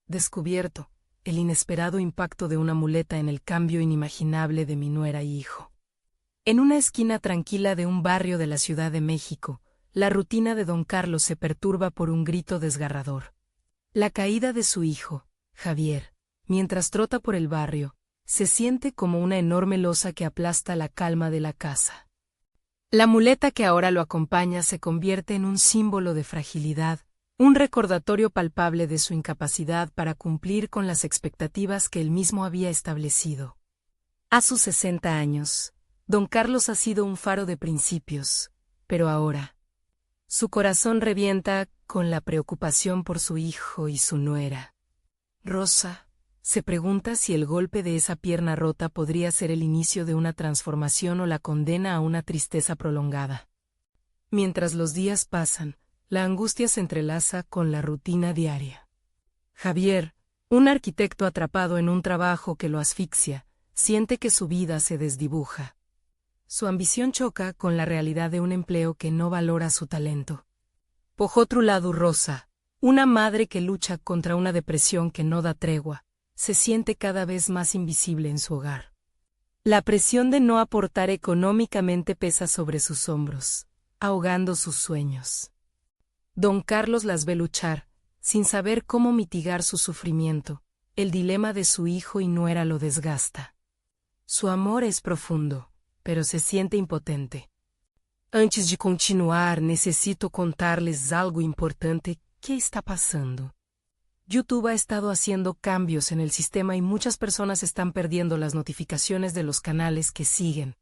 descubierto, el inesperado impacto de una muleta en el cambio inimaginable de mi nuera y hijo. En una esquina tranquila de un barrio de la Ciudad de México, la rutina de don Carlos se perturba por un grito desgarrador. La caída de su hijo, Javier, mientras trota por el barrio, se siente como una enorme losa que aplasta la calma de la casa. La muleta que ahora lo acompaña se convierte en un símbolo de fragilidad, un recordatorio palpable de su incapacidad para cumplir con las expectativas que él mismo había establecido. A sus 60 años, don Carlos ha sido un faro de principios, pero ahora, su corazón revienta con la preocupación por su hijo y su nuera. Rosa se pregunta si el golpe de esa pierna rota podría ser el inicio de una transformación o la condena a una tristeza prolongada. Mientras los días pasan, la angustia se entrelaza con la rutina diaria. Javier, un arquitecto atrapado en un trabajo que lo asfixia, siente que su vida se desdibuja. Su ambición choca con la realidad de un empleo que no valora su talento. Por otro lado, Rosa, una madre que lucha contra una depresión que no da tregua, se siente cada vez más invisible en su hogar. La presión de no aportar económicamente pesa sobre sus hombros, ahogando sus sueños. Don Carlos las ve luchar, sin saber cómo mitigar su sufrimiento. El dilema de su hijo y nuera lo desgasta. Su amor es profundo, pero se siente impotente. Antes de continuar, necesito contarles algo importante que está pasando. YouTube ha estado haciendo cambios en el sistema y muchas personas están perdiendo las notificaciones de los canales que siguen.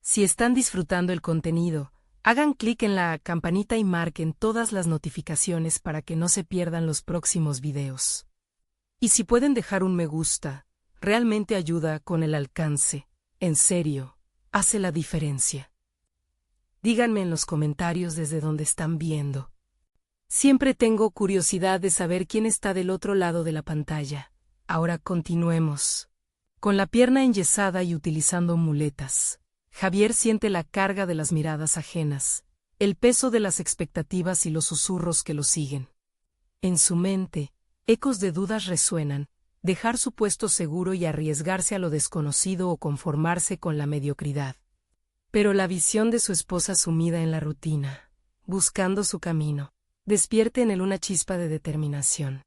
Si están disfrutando el contenido, hagan clic en la campanita y marquen todas las notificaciones para que no se pierdan los próximos videos. Y si pueden dejar un me gusta, realmente ayuda con el alcance. En serio, hace la diferencia. Díganme en los comentarios desde donde están viendo. Siempre tengo curiosidad de saber quién está del otro lado de la pantalla. Ahora continuemos. Con la pierna enyesada y utilizando muletas, Javier siente la carga de las miradas ajenas, el peso de las expectativas y los susurros que lo siguen. En su mente, ecos de dudas resuenan, dejar su puesto seguro y arriesgarse a lo desconocido o conformarse con la mediocridad. Pero la visión de su esposa sumida en la rutina, buscando su camino, despierte en él una chispa de determinación.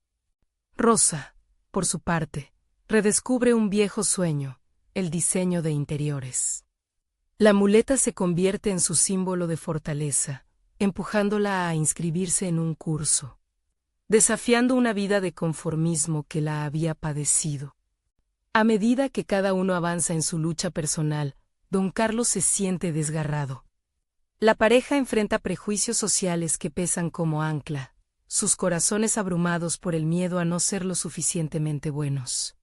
Rosa, por su parte, redescubre un viejo sueño, el diseño de interiores. La muleta se convierte en su símbolo de fortaleza, empujándola a inscribirse en un curso, desafiando una vida de conformismo que la había padecido. A medida que cada uno avanza en su lucha personal, don Carlos se siente desgarrado. La pareja enfrenta prejuicios sociales que pesan como ancla, sus corazones abrumados por el miedo a no ser lo suficientemente buenos.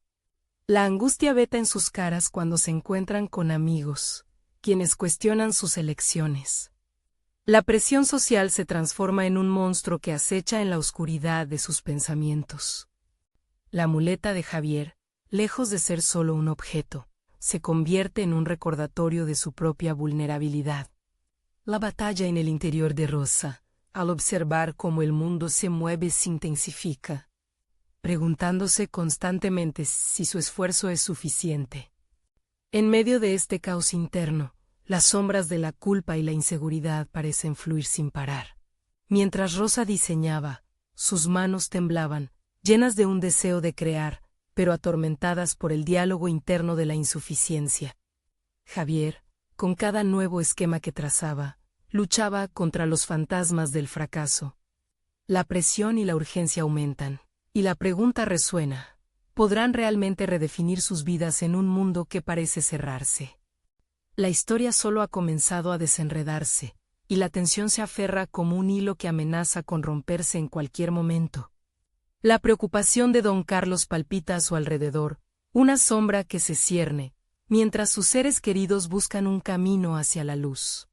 La angustia veta en sus caras cuando se encuentran con amigos, quienes cuestionan sus elecciones. La presión social se transforma en un monstruo que acecha en la oscuridad de sus pensamientos. La muleta de Javier, lejos de ser solo un objeto, se convierte en un recordatorio de su propia vulnerabilidad. La batalla en el interior de Rosa, al observar cómo el mundo se mueve, se intensifica, preguntándose constantemente si su esfuerzo es suficiente. En medio de este caos interno, las sombras de la culpa y la inseguridad parecen fluir sin parar. Mientras Rosa diseñaba, sus manos temblaban, llenas de un deseo de crear, pero atormentadas por el diálogo interno de la insuficiencia. Javier, con cada nuevo esquema que trazaba, luchaba contra los fantasmas del fracaso. La presión y la urgencia aumentan, y la pregunta resuena: ¿podrán realmente redefinir sus vidas en un mundo que parece cerrarse? La historia solo ha comenzado a desenredarse, y la tensión se aferra como un hilo que amenaza con romperse en cualquier momento. La preocupación de don Carlos palpita a su alrededor, una sombra que se cierne, mientras sus seres queridos buscan un camino hacia la luz.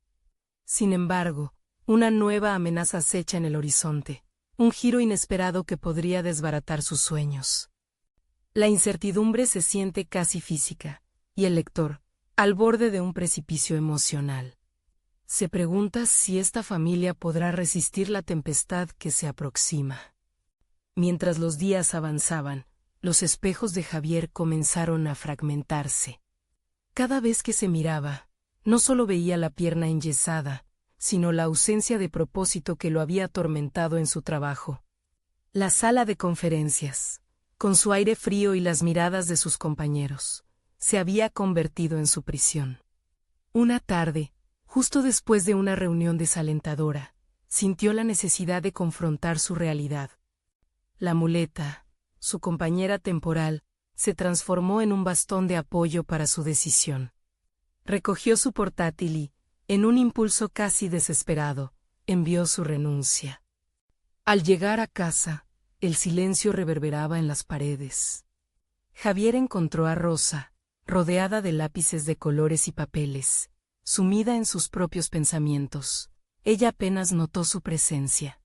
Sin embargo, una nueva amenaza acecha en el horizonte, un giro inesperado que podría desbaratar sus sueños. La incertidumbre se siente casi física, y el lector, al borde de un precipicio emocional, se pregunta si esta familia podrá resistir la tempestad que se aproxima. Mientras los días avanzaban, los espejos de Javier comenzaron a fragmentarse. Cada vez que se miraba, no solo veía la pierna enyesada, sino la ausencia de propósito que lo había atormentado en su trabajo. La sala de conferencias, con su aire frío y las miradas de sus compañeros, se había convertido en su prisión. Una tarde, justo después de una reunión desalentadora, sintió la necesidad de confrontar su realidad. La muleta, su compañera temporal, se transformó en un bastón de apoyo para su decisión. Recogió su portátil y, en un impulso casi desesperado, envió su renuncia. Al llegar a casa, el silencio reverberaba en las paredes. Javier encontró a Rosa, rodeada de lápices de colores y papeles, sumida en sus propios pensamientos. Ella apenas notó su presencia.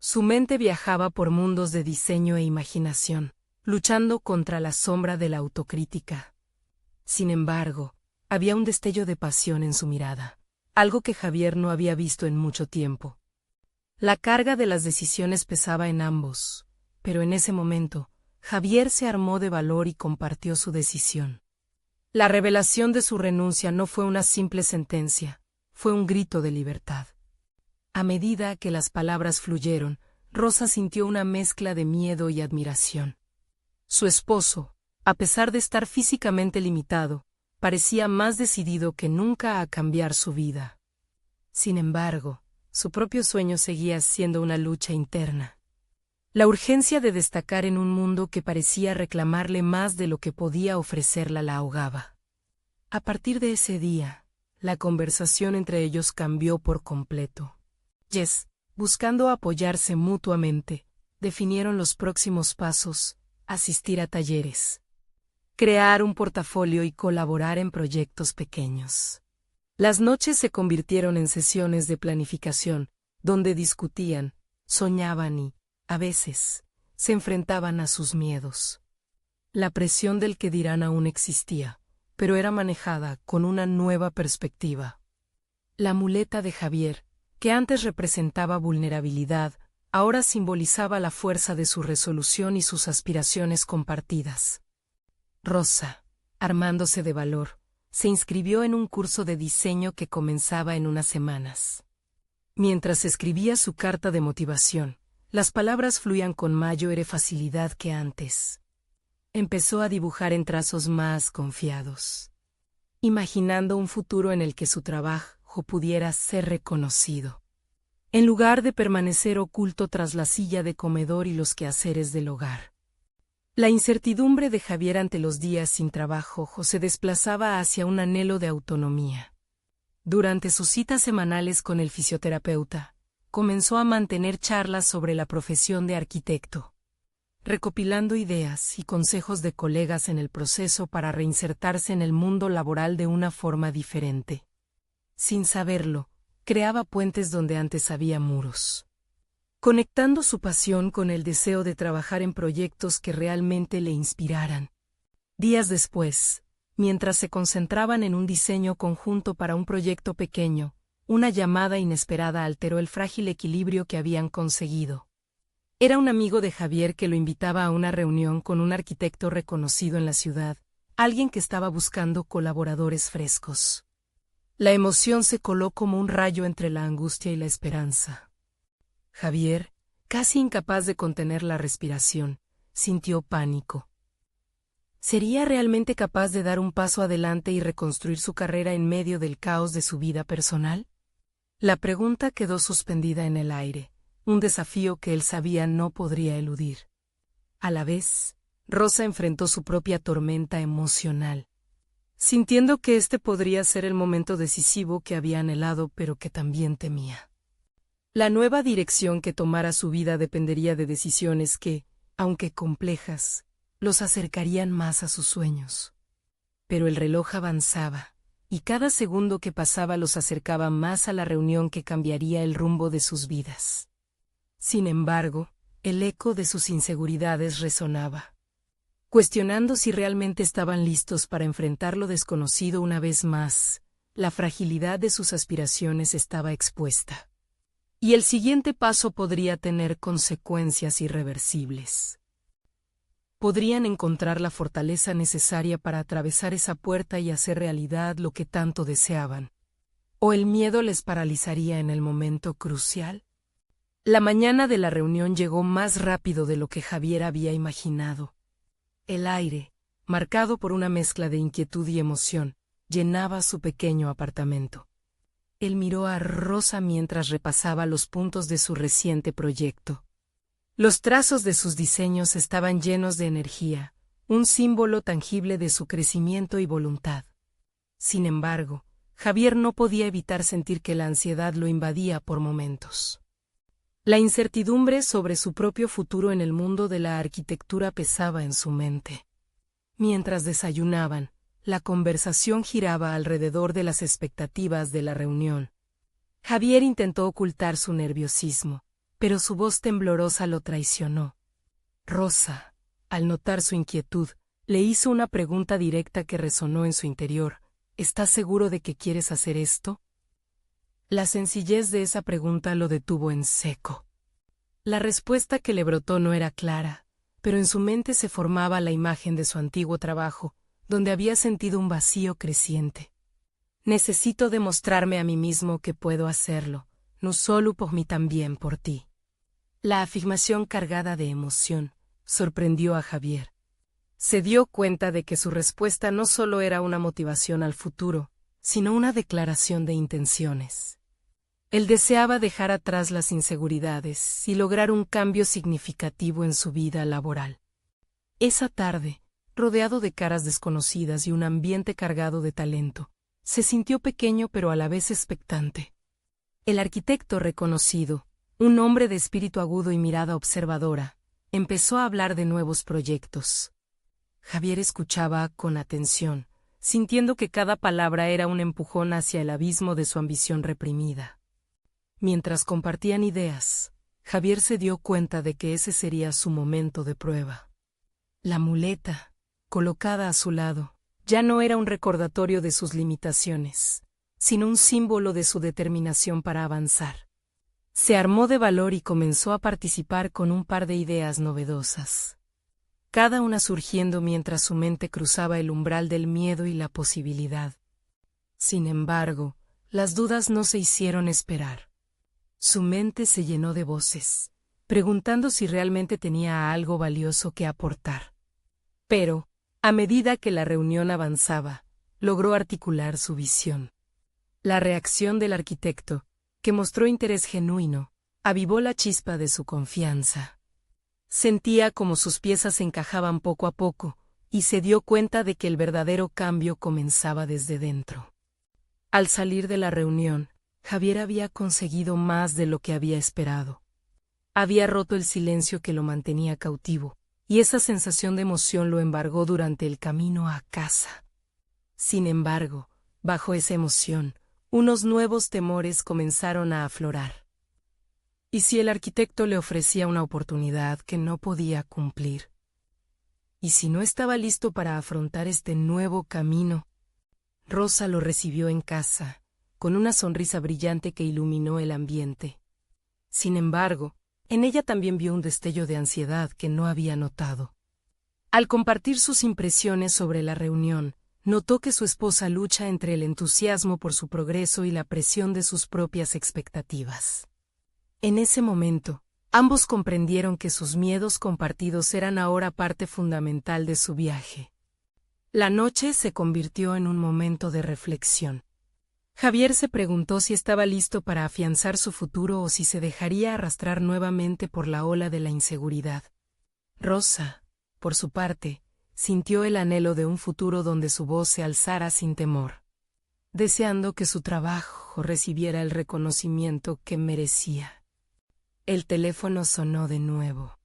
Su mente viajaba por mundos de diseño e imaginación, luchando contra la sombra de la autocrítica. Sin embargo, había un destello de pasión en su mirada, algo que Javier no había visto en mucho tiempo. La carga de las decisiones pesaba en ambos, pero en ese momento, Javier se armó de valor y compartió su decisión. La revelación de su renuncia no fue una simple sentencia, fue un grito de libertad. A medida que las palabras fluyeron, Rosa sintió una mezcla de miedo y admiración. Su esposo, a pesar de estar físicamente limitado, parecía más decidido que nunca a cambiar su vida. Sin embargo, su propio sueño seguía siendo una lucha interna. La urgencia de destacar en un mundo que parecía reclamarle más de lo que podía ofrecerla la ahogaba. A partir de ese día, la conversación entre ellos cambió por completo. Buscando apoyarse mutuamente, definieron los próximos pasos: asistir a talleres, crear un portafolio y colaborar en proyectos pequeños. Las noches se convirtieron en sesiones de planificación, donde discutían, soñaban y, a veces, se enfrentaban a sus miedos. La presión del que dirán aún existía, pero era manejada con una nueva perspectiva. La muleta de Javier, que antes representaba vulnerabilidad, ahora simbolizaba la fuerza de su resolución y sus aspiraciones compartidas. Rosa, armándose de valor, se inscribió en un curso de diseño que comenzaba en unas semanas. Mientras escribía su carta de motivación, las palabras fluían con mayor facilidad que antes. Empezó a dibujar en trazos más confiados, imaginando un futuro en el que su trabajo pudiera ser reconocido, en lugar de permanecer oculto tras la silla de comedor y los quehaceres del hogar. La incertidumbre de Javier ante los días sin trabajo se desplazaba hacia un anhelo de autonomía. Durante sus citas semanales con el fisioterapeuta, comenzó a mantener charlas sobre la profesión de arquitecto, recopilando ideas y consejos de colegas en el proceso para reinsertarse en el mundo laboral de una forma diferente. Sin saberlo, creaba puentes donde antes había muros, conectando su pasión con el deseo de trabajar en proyectos que realmente le inspiraran. Días después, mientras se concentraban en un diseño conjunto para un proyecto pequeño, una llamada inesperada alteró el frágil equilibrio que habían conseguido. Era un amigo de Javier que lo invitaba a una reunión con un arquitecto reconocido en la ciudad, alguien que estaba buscando colaboradores frescos. La emoción se coló como un rayo entre la angustia y la esperanza. Javier, casi incapaz de contener la respiración, sintió pánico. ¿Sería realmente capaz de dar un paso adelante y reconstruir su carrera en medio del caos de su vida personal? La pregunta quedó suspendida en el aire, un desafío que él sabía no podría eludir. A la vez, Rosa enfrentó su propia tormenta emocional, sintiendo que este podría ser el momento decisivo que había anhelado pero que también temía. La nueva dirección que tomara su vida dependería de decisiones que, aunque complejas, los acercarían más a sus sueños. Pero el reloj avanzaba, y cada segundo que pasaba los acercaba más a la reunión que cambiaría el rumbo de sus vidas. Sin embargo, el eco de sus inseguridades resonaba, cuestionando si realmente estaban listos para enfrentar lo desconocido una vez más. La fragilidad de sus aspiraciones estaba expuesta. y el siguiente paso podría tener consecuencias irreversibles. Podrían encontrar la fortaleza necesaria para atravesar esa puerta y hacer realidad lo que tanto deseaban. ¿O el miedo les paralizaría en el momento crucial? La mañana de la reunión llegó más rápido de lo que Javier había imaginado. El aire, marcado por una mezcla de inquietud y emoción, llenaba su pequeño apartamento. Él miró a Rosa mientras repasaba los puntos de su reciente proyecto. Los trazos de sus diseños estaban llenos de energía, un símbolo tangible de su crecimiento y voluntad. Sin embargo, Javier no podía evitar sentir que la ansiedad lo invadía por momentos. La incertidumbre sobre su propio futuro en el mundo de la arquitectura pesaba en su mente. Mientras desayunaban, la conversación giraba alrededor de las expectativas de la reunión. Javier intentó ocultar su nerviosismo, pero su voz temblorosa lo traicionó. Rosa, al notar su inquietud, le hizo una pregunta directa que resonó en su interior. ¿Estás seguro de que quieres hacer esto? La sencillez de esa pregunta lo detuvo en seco. La respuesta que le brotó no era clara, pero en su mente se formaba la imagen de su antiguo trabajo, donde había sentido un vacío creciente. Necesito demostrarme a mí mismo que puedo hacerlo, no solo por mí, también por ti. La afirmación cargada de emoción sorprendió a Javier. Se dio cuenta de que su respuesta no solo era una motivación al futuro, sino una declaración de intenciones. Él deseaba dejar atrás las inseguridades y lograr un cambio significativo en su vida laboral. Esa tarde, rodeado de caras desconocidas y un ambiente cargado de talento, se sintió pequeño pero a la vez expectante. El arquitecto reconocido, un hombre de espíritu agudo y mirada observadora, empezó a hablar de nuevos proyectos. Javier escuchaba con atención, sintiendo que cada palabra era un empujón hacia el abismo de su ambición reprimida. Mientras compartían ideas, Javier se dio cuenta de que ese sería su momento de prueba. La muleta, colocada a su lado, ya no era un recordatorio de sus limitaciones, sino un símbolo de su determinación para avanzar. Se armó de valor y comenzó a participar con un par de ideas novedosas, cada una surgiendo mientras su mente cruzaba el umbral del miedo y la posibilidad. Sin embargo, las dudas no se hicieron esperar. Su mente se llenó de voces, preguntando si realmente tenía algo valioso que aportar. Pero, a medida que la reunión avanzaba, logró articular su visión. La reacción del arquitecto, que mostró interés genuino, avivó la chispa de su confianza. Sentía como sus piezas encajaban poco a poco, y se dio cuenta de que el verdadero cambio comenzaba desde dentro. Al salir de la reunión, Javier había conseguido más de lo que había esperado. Había roto el silencio que lo mantenía cautivo, y esa sensación de emoción lo embargó durante el camino a casa. Sin embargo, bajo esa emoción, unos nuevos temores comenzaron a aflorar. ¿Y si el arquitecto le ofrecía una oportunidad que no podía cumplir? ¿Y si no estaba listo para afrontar este nuevo camino? Rosa lo recibió en casa, con una sonrisa brillante que iluminó el ambiente. Sin embargo, en ella también vio un destello de ansiedad que no había notado. Al compartir sus impresiones sobre la reunión, notó que su esposa lucha entre el entusiasmo por su progreso y la presión de sus propias expectativas. En ese momento, ambos comprendieron que sus miedos compartidos eran ahora parte fundamental de su viaje. La noche se convirtió en un momento de reflexión. Javier se preguntó si estaba listo para afianzar su futuro o si se dejaría arrastrar nuevamente por la ola de la inseguridad. Rosa, por su parte, sintió el anhelo de un futuro donde su voz se alzara sin temor, deseando que su trabajo recibiera el reconocimiento que merecía. El teléfono sonó de nuevo.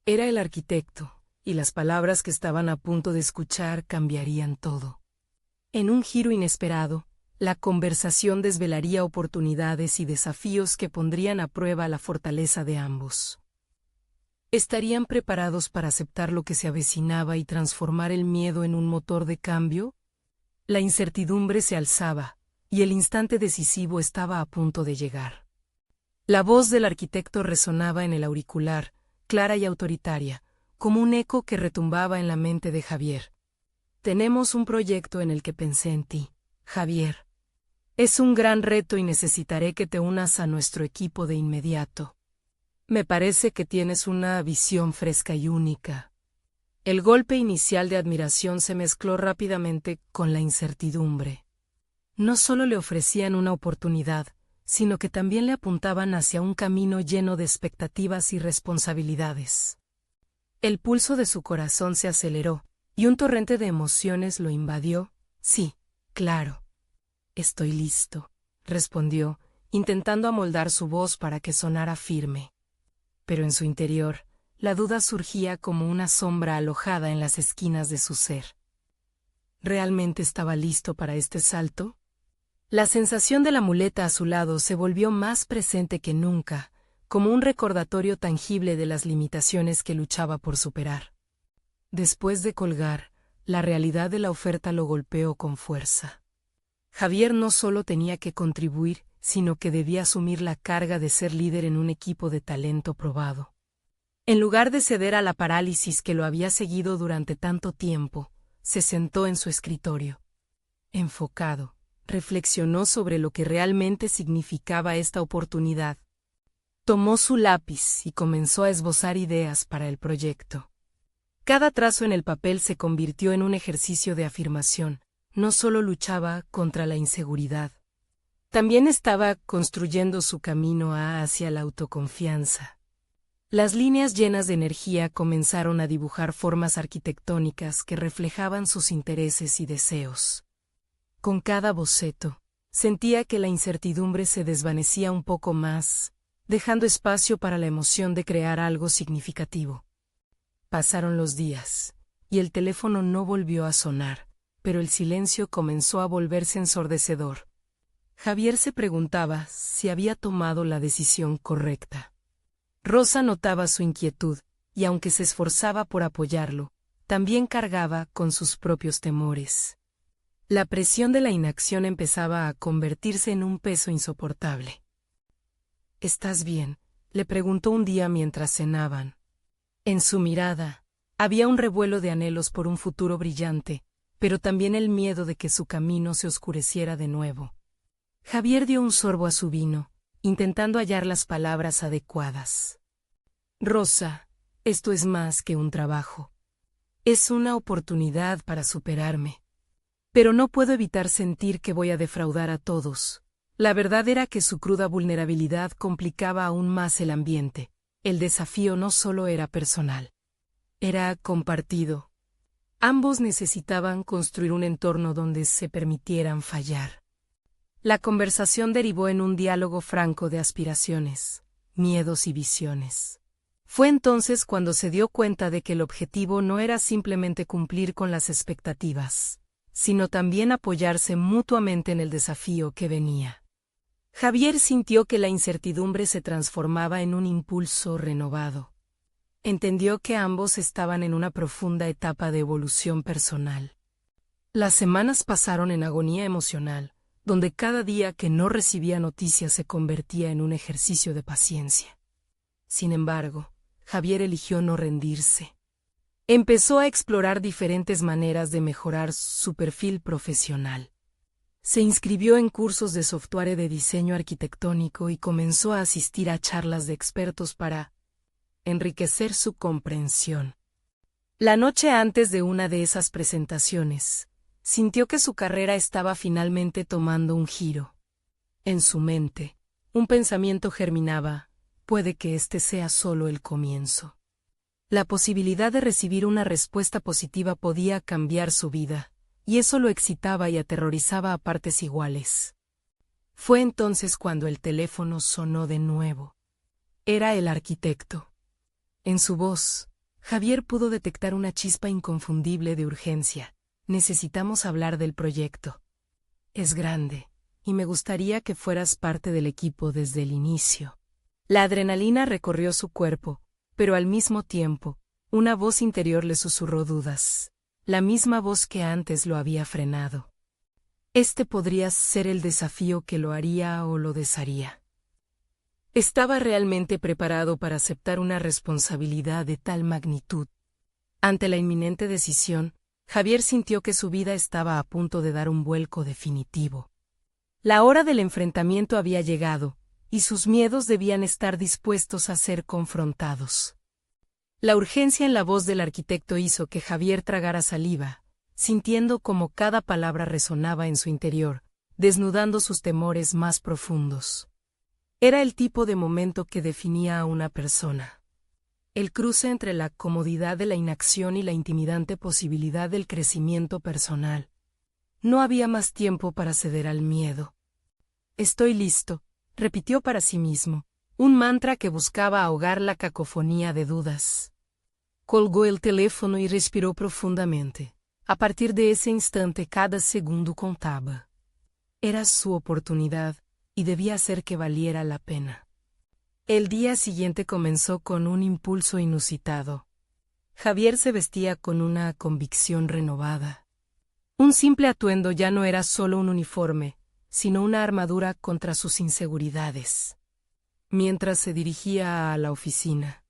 Era el arquitecto, y las palabras que estaban a punto de escuchar cambiarían todo. En un giro inesperado, la conversación desvelaría oportunidades y desafíos que pondrían a prueba la fortaleza de ambos. ¿Estarían preparados para aceptar lo que se avecinaba y transformar el miedo en un motor de cambio? La incertidumbre se alzaba, y el instante decisivo estaba a punto de llegar. La voz del arquitecto resonaba en el auricular, clara y autoritaria, como un eco que retumbaba en la mente de Javier. Tenemos un proyecto en el que pensé en ti, Javier. Es un gran reto y necesitaré que te unas a nuestro equipo de inmediato. Me parece que tienes una visión fresca y única. El golpe inicial de admiración se mezcló rápidamente con la incertidumbre. No solo le ofrecían una oportunidad, sino que también le apuntaban hacia un camino lleno de expectativas y responsabilidades. El pulso de su corazón se aceleró, y un torrente de emociones lo invadió. Sí, claro. Estoy listo, respondió, intentando amoldar su voz para que sonara firme. Pero en su interior, la duda surgía como una sombra alojada en las esquinas de su ser. ¿Realmente estaba listo para este salto? La sensación de la muleta a su lado se volvió más presente que nunca, como un recordatorio tangible de las limitaciones que luchaba por superar. Después de colgar, la realidad de la oferta lo golpeó con fuerza. Javier no solo tenía que contribuir, sino que debía asumir la carga de ser líder en un equipo de talento probado. En lugar de ceder a la parálisis que lo había seguido durante tanto tiempo, se sentó en su escritorio. Enfocado, reflexionó sobre lo que realmente significaba esta oportunidad. Tomó su lápiz y comenzó a esbozar ideas para el proyecto. Cada trazo en el papel se convirtió en un ejercicio de afirmación. No solo luchaba contra la inseguridad, también estaba construyendo su camino hacia la autoconfianza. Las líneas llenas de energía comenzaron a dibujar formas arquitectónicas que reflejaban sus intereses y deseos. Con cada boceto, sentía que la incertidumbre se desvanecía un poco más, dejando espacio para la emoción de crear algo significativo. Pasaron los días, y el teléfono no volvió a sonar, pero el silencio comenzó a volverse ensordecedor. Javier se preguntaba si había tomado la decisión correcta. Rosa notaba su inquietud, y aunque se esforzaba por apoyarlo, también cargaba con sus propios temores. La presión de la inacción empezaba a convertirse en un peso insoportable. ¿Estás bien?, le preguntó un día mientras cenaban. En su mirada, había un revuelo de anhelos por un futuro brillante, pero también el miedo de que su camino se oscureciera de nuevo. Javier dio un sorbo a su vino, intentando hallar las palabras adecuadas. Rosa, esto es más que un trabajo. Es una oportunidad para superarme. Pero no puedo evitar sentir que voy a defraudar a todos. La verdad era que su cruda vulnerabilidad complicaba aún más el ambiente. El desafío no solo era personal. Era compartido. Ambos necesitaban construir un entorno donde se permitieran fallar. La conversación derivó en un diálogo franco de aspiraciones, miedos y visiones. Fue entonces cuando se dio cuenta de que el objetivo no era simplemente cumplir con las expectativas, sino también apoyarse mutuamente en el desafío que venía. Javier sintió que la incertidumbre se transformaba en un impulso renovado. Entendió que ambos estaban en una profunda etapa de evolución personal. Las semanas pasaron en agonía emocional, donde cada día que no recibía noticias se convertía en un ejercicio de paciencia. Sin embargo, Javier eligió no rendirse. Empezó a explorar diferentes maneras de mejorar su perfil profesional. Se inscribió en cursos de software de diseño arquitectónico y comenzó a asistir a charlas de expertos para enriquecer su comprensión. La noche antes de una de esas presentaciones, sintió que su carrera estaba finalmente tomando un giro. En su mente, un pensamiento germinaba: puede que este sea solo el comienzo. La posibilidad de recibir una respuesta positiva podía cambiar su vida, y eso lo excitaba y aterrorizaba a partes iguales. Fue entonces cuando el teléfono sonó de nuevo. Era el arquitecto. En su voz, Javier pudo detectar una chispa inconfundible de urgencia. Necesitamos hablar del proyecto. Es grande, y me gustaría que fueras parte del equipo desde el inicio. La adrenalina recorrió su cuerpo, pero al mismo tiempo, una voz interior le susurró dudas, la misma voz que antes lo había frenado. Este podría ser el desafío que lo haría o lo desharía. Estaba realmente preparado para aceptar una responsabilidad de tal magnitud. Ante la inminente decisión, Javier sintió que su vida estaba a punto de dar un vuelco definitivo. La hora del enfrentamiento había llegado, y sus miedos debían estar dispuestos a ser confrontados. La urgencia en la voz del arquitecto hizo que Javier tragara saliva, sintiendo cómo cada palabra resonaba en su interior, desnudando sus temores más profundos. Era el tipo de momento que definía a una persona. El cruce entre la comodidad de la inacción y la intimidante posibilidad del crecimiento personal. No había más tiempo para ceder al miedo. Estoy listo, repitió para sí mismo, un mantra que buscaba ahogar la cacofonía de dudas. Colgó el teléfono y respiró profundamente. A partir de ese instante cada segundo contaba. Era su oportunidad, y debía hacer que valiera la pena. El día siguiente comenzó con un impulso inusitado. Javier se vestía con una convicción renovada. Un simple atuendo ya no era solo un uniforme, sino una armadura contra sus inseguridades. Mientras se dirigía a la oficina,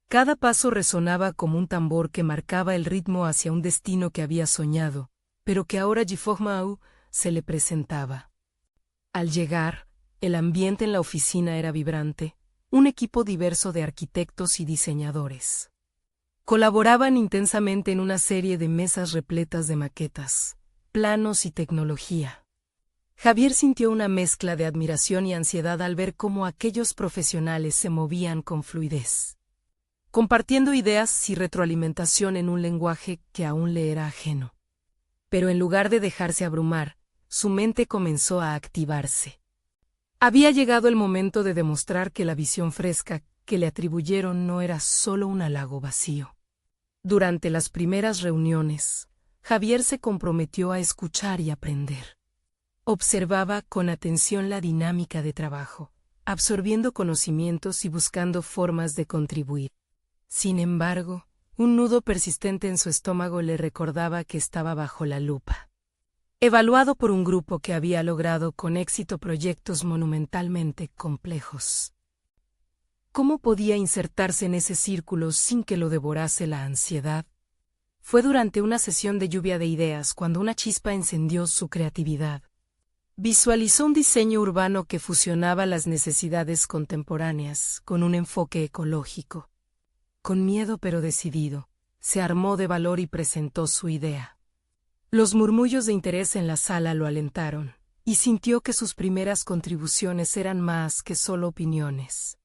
cada paso resonaba como un tambor que marcaba el ritmo hacia un destino que había soñado, pero que ahora Gifogmau se le presentaba. Al llegar, el ambiente en la oficina era vibrante, un equipo diverso de arquitectos y diseñadores. Colaboraban intensamente en una serie de mesas repletas de maquetas, planos y tecnología. Javier sintió una mezcla de admiración y ansiedad al ver cómo aquellos profesionales se movían con fluidez, compartiendo ideas y retroalimentación en un lenguaje que aún le era ajeno. Pero en lugar de dejarse abrumar, su mente comenzó a activarse. Había llegado el momento de demostrar que la visión fresca que le atribuyeron no era solo un halago vacío. Durante las primeras reuniones, Javier se comprometió a escuchar y aprender. Observaba con atención la dinámica de trabajo, absorbiendo conocimientos y buscando formas de contribuir. Sin embargo, un nudo persistente en su estómago le recordaba que estaba bajo la lupa. Evaluado por un grupo que había logrado con éxito proyectos monumentalmente complejos. ¿Cómo podía insertarse en ese círculo sin que lo devorase la ansiedad? Fue durante una sesión de lluvia de ideas cuando una chispa encendió su creatividad. Visualizó un diseño urbano que fusionaba las necesidades contemporáneas con un enfoque ecológico. Con miedo pero decidido, se armó de valor y presentó su idea. Los murmullos de interés en la sala lo alentaron, y sintió que sus primeras contribuciones eran más que solo opiniones.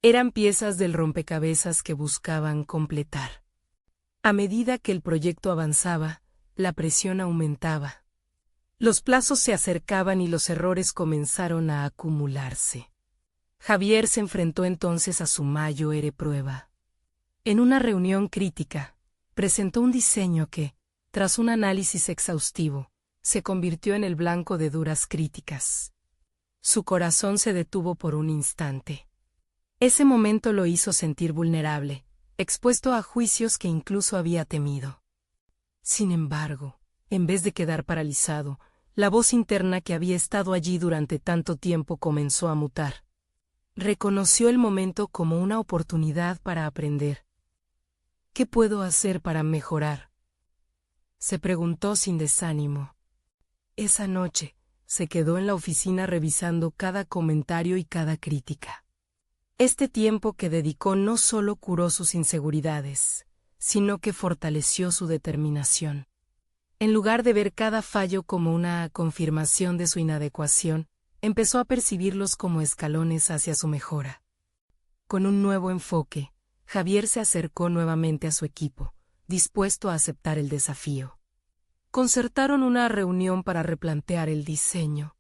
Eran piezas del rompecabezas que buscaban completar. A medida que el proyecto avanzaba, la presión aumentaba. Los plazos se acercaban y los errores comenzaron a acumularse. Javier se enfrentó entonces a su mayor prueba. En una reunión crítica, presentó un diseño que, tras un análisis exhaustivo, se convirtió en el blanco de duras críticas. Su corazón se detuvo por un instante. Ese momento lo hizo sentir vulnerable, expuesto a juicios que incluso había temido. Sin embargo, en vez de quedar paralizado, la voz interna que había estado allí durante tanto tiempo comenzó a mutar. Reconoció el momento como una oportunidad para aprender. ¿Qué puedo hacer para mejorar?, se preguntó sin desánimo. Esa noche, se quedó en la oficina revisando cada comentario y cada crítica. Este tiempo que dedicó no solo curó sus inseguridades, sino que fortaleció su determinación. En lugar de ver cada fallo como una confirmación de su inadecuación, empezó a percibirlos como escalones hacia su mejora. Con un nuevo enfoque, Javier se acercó nuevamente a su equipo, dispuesto a aceptar el desafío. Concertaron una reunión para replantear el diseño.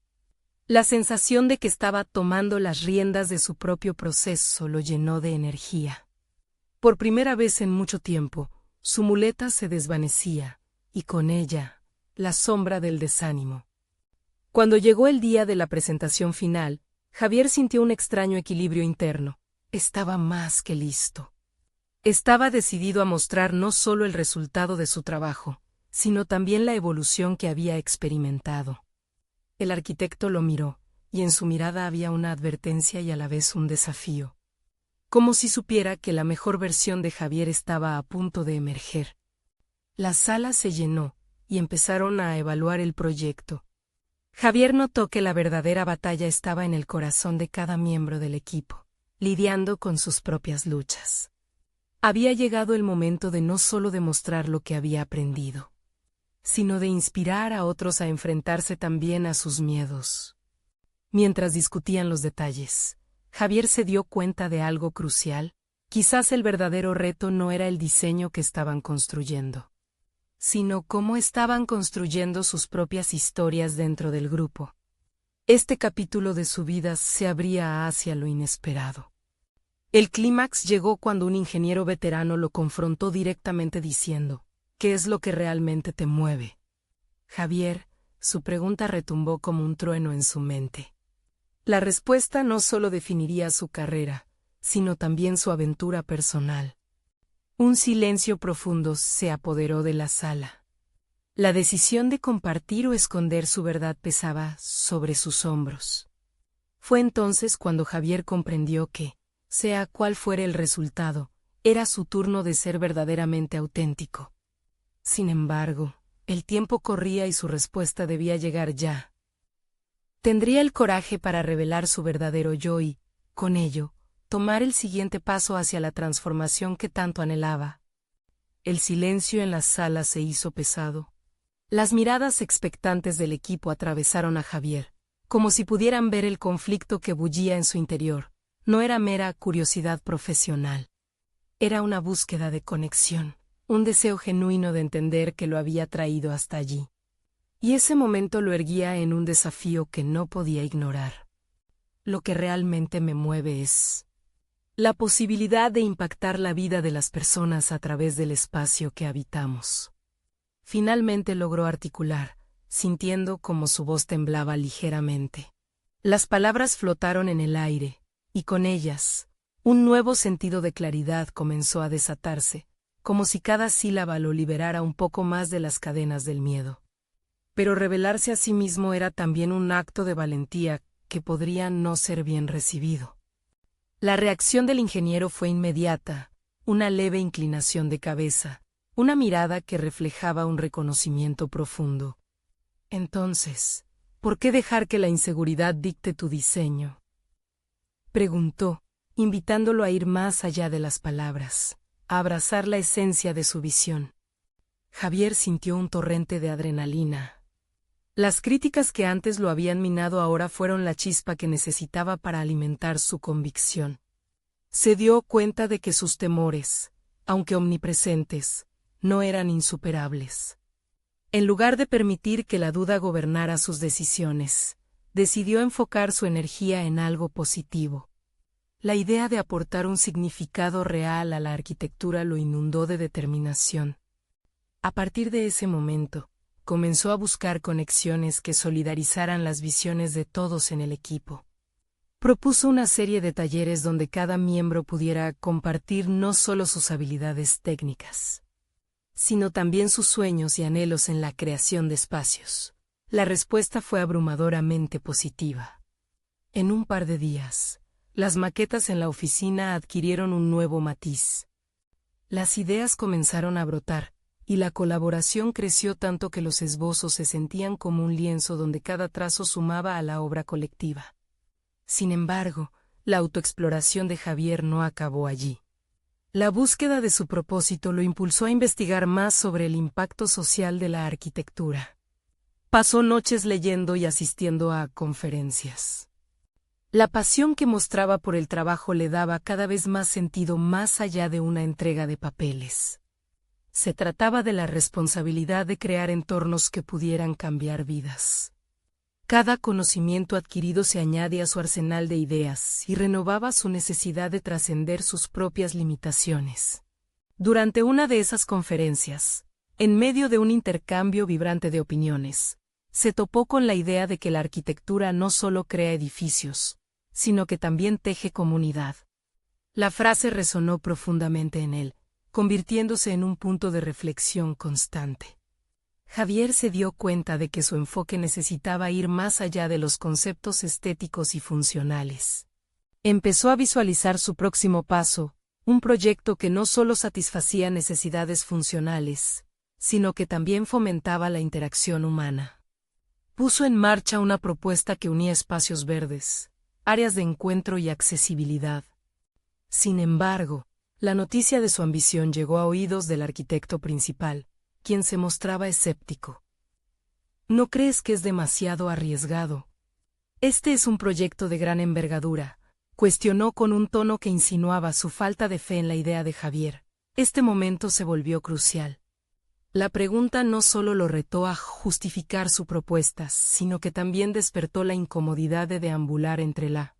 La sensación de que estaba tomando las riendas de su propio proceso lo llenó de energía. Por primera vez en mucho tiempo, su muleta se desvanecía, y con ella, la sombra del desánimo. Cuando llegó el día de la presentación final, Javier sintió un extraño equilibrio interno. Estaba más que listo. Estaba decidido a mostrar no solo el resultado de su trabajo, sino también la evolución que había experimentado. El arquitecto lo miró, y en su mirada había una advertencia y a la vez un desafío. Como si supiera que la mejor versión de Javier estaba a punto de emerger. La sala se llenó, y empezaron a evaluar el proyecto. Javier notó que la verdadera batalla estaba en el corazón de cada miembro del equipo, lidiando con sus propias luchas. Había llegado el momento de no solo demostrar lo que había aprendido, sino de inspirar a otros a enfrentarse también a sus miedos. Mientras discutían los detalles, Javier se dio cuenta de algo crucial. Quizás el verdadero reto no era el diseño que estaban construyendo, sino cómo estaban construyendo sus propias historias dentro del grupo. Este capítulo de su vida se abría hacia lo inesperado. El clímax llegó cuando un ingeniero veterano lo confrontó directamente diciendo: ¿qué es lo que realmente te mueve? Javier, su pregunta retumbó como un trueno en su mente. La respuesta no solo definiría su carrera, sino también su aventura personal. Un silencio profundo se apoderó de la sala. La decisión de compartir o esconder su verdad pesaba sobre sus hombros. Fue entonces cuando Javier comprendió que, sea cual fuera el resultado, era su turno de ser verdaderamente auténtico. Sin embargo, el tiempo corría y su respuesta debía llegar ya. Tendría el coraje para revelar su verdadero yo y, con ello, tomar el siguiente paso hacia la transformación que tanto anhelaba. El silencio en la sala se hizo pesado. Las miradas expectantes del equipo atravesaron a Javier, como si pudieran ver el conflicto que bullía en su interior. No era mera curiosidad profesional. Era una búsqueda de conexión, un deseo genuino de entender que lo había traído hasta allí. Y ese momento lo erguía en un desafío que no podía ignorar. Lo que realmente me mueve es la posibilidad de impactar la vida de las personas a través del espacio que habitamos. Finalmente logró articular, sintiendo como su voz temblaba ligeramente. Las palabras flotaron en el aire, y con ellas, un nuevo sentido de claridad comenzó a desatarse, como si cada sílaba lo liberara un poco más de las cadenas del miedo. Pero revelarse a sí mismo era también un acto de valentía que podría no ser bien recibido. La reacción del ingeniero fue inmediata, una leve inclinación de cabeza, una mirada que reflejaba un reconocimiento profundo. Entonces, ¿por qué dejar que la inseguridad dicte tu diseño?, preguntó, invitándolo a ir más allá de las palabras, a abrazar la esencia de su visión. Javier sintió un torrente de adrenalina. Las críticas que antes lo habían minado ahora fueron la chispa que necesitaba para alimentar su convicción. Se dio cuenta de que sus temores, aunque omnipresentes, no eran insuperables. En lugar de permitir que la duda gobernara sus decisiones, decidió enfocar su energía en algo positivo. La idea de aportar un significado real a la arquitectura lo inundó de determinación. A partir de ese momento, comenzó a buscar conexiones que solidarizaran las visiones de todos en el equipo. Propuso una serie de talleres donde cada miembro pudiera compartir no solo sus habilidades técnicas, sino también sus sueños y anhelos en la creación de espacios. La respuesta fue abrumadoramente positiva. En un par de días, las maquetas en la oficina adquirieron un nuevo matiz. Las ideas comenzaron a brotar, y la colaboración creció tanto que los esbozos se sentían como un lienzo donde cada trazo sumaba a la obra colectiva. Sin embargo, la autoexploración de Javier no acabó allí. La búsqueda de su propósito lo impulsó a investigar más sobre el impacto social de la arquitectura. Pasó noches leyendo y asistiendo a conferencias. La pasión que mostraba por el trabajo le daba cada vez más sentido más allá de una entrega de papeles. Se trataba de la responsabilidad de crear entornos que pudieran cambiar vidas. Cada conocimiento adquirido se añade a su arsenal de ideas y renovaba su necesidad de trascender sus propias limitaciones. Durante una de esas conferencias, en medio de un intercambio vibrante de opiniones, se topó con la idea de que la arquitectura no solo crea edificios, sino que también teje comunidad. La frase resonó profundamente en él, convirtiéndose en un punto de reflexión constante. Javier se dio cuenta de que su enfoque necesitaba ir más allá de los conceptos estéticos y funcionales. Empezó a visualizar su próximo paso, un proyecto que no solo satisfacía necesidades funcionales, sino que también fomentaba la interacción humana. Puso en marcha una propuesta que unía espacios verdes, áreas de encuentro y accesibilidad. Sin embargo, la noticia de su ambición llegó a oídos del arquitecto principal, quien se mostraba escéptico. ¿No crees que es demasiado arriesgado? Este es un proyecto de gran envergadura, cuestionó con un tono que insinuaba su falta de fe en la idea de Javier. Este momento se volvió crucial. La pregunta no solo lo retó a justificar su propuesta, sino que también despertó la incomodidad de deambular entre la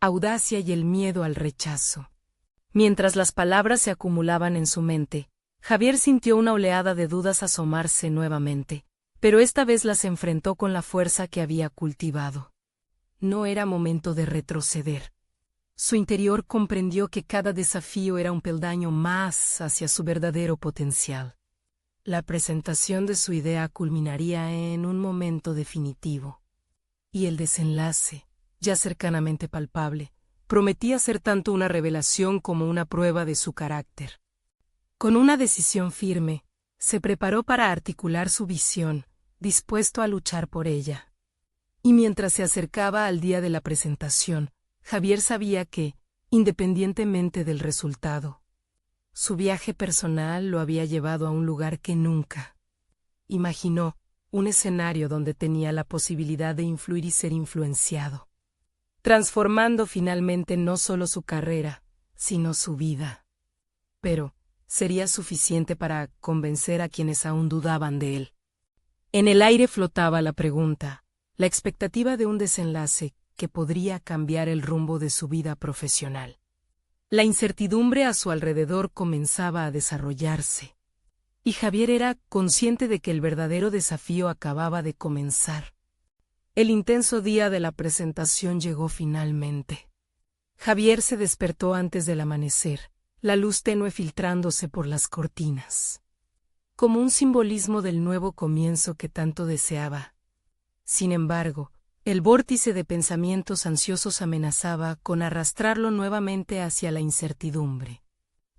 audacia y el miedo al rechazo. Mientras las palabras se acumulaban en su mente, Javier sintió una oleada de dudas asomarse nuevamente, pero esta vez las enfrentó con la fuerza que había cultivado. No era momento de retroceder. Su interior comprendió que cada desafío era un peldaño más hacia su verdadero potencial. La presentación de su idea culminaría en un momento definitivo. Y el desenlace, ya cercanamente palpable, prometía ser tanto una revelación como una prueba de su carácter. Con una decisión firme, se preparó para articular su visión, dispuesto a luchar por ella. Y mientras se acercaba al día de la presentación, Javier sabía que, independientemente del resultado, su viaje personal lo había llevado a un lugar que nunca imaginó, un escenario donde tenía la posibilidad de influir y ser influenciado, transformando finalmente no solo su carrera, sino su vida. Pero, ¿sería suficiente para convencer a quienes aún dudaban de él? En el aire flotaba la pregunta, la expectativa de un desenlace que podría cambiar el rumbo de su vida profesional. La incertidumbre a su alrededor comenzaba a desarrollarse, y Javier era consciente de que el verdadero desafío acababa de comenzar. El intenso día de la presentación llegó finalmente. Javier se despertó antes del amanecer, la luz tenue filtrándose por las cortinas, como un simbolismo del nuevo comienzo que tanto deseaba. Sin embargo, el vórtice de pensamientos ansiosos amenazaba con arrastrarlo nuevamente hacia la incertidumbre.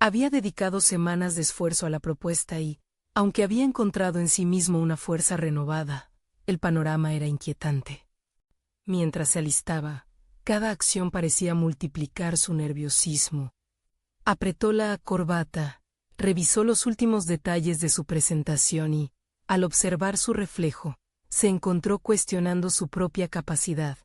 Había dedicado semanas de esfuerzo a la propuesta y, aunque había encontrado en sí mismo una fuerza renovada, el panorama era inquietante. Mientras se alistaba, cada acción parecía multiplicar su nerviosismo. Apretó la corbata, revisó los últimos detalles de su presentación y, al observar su reflejo, se encontró cuestionando su propia capacidad.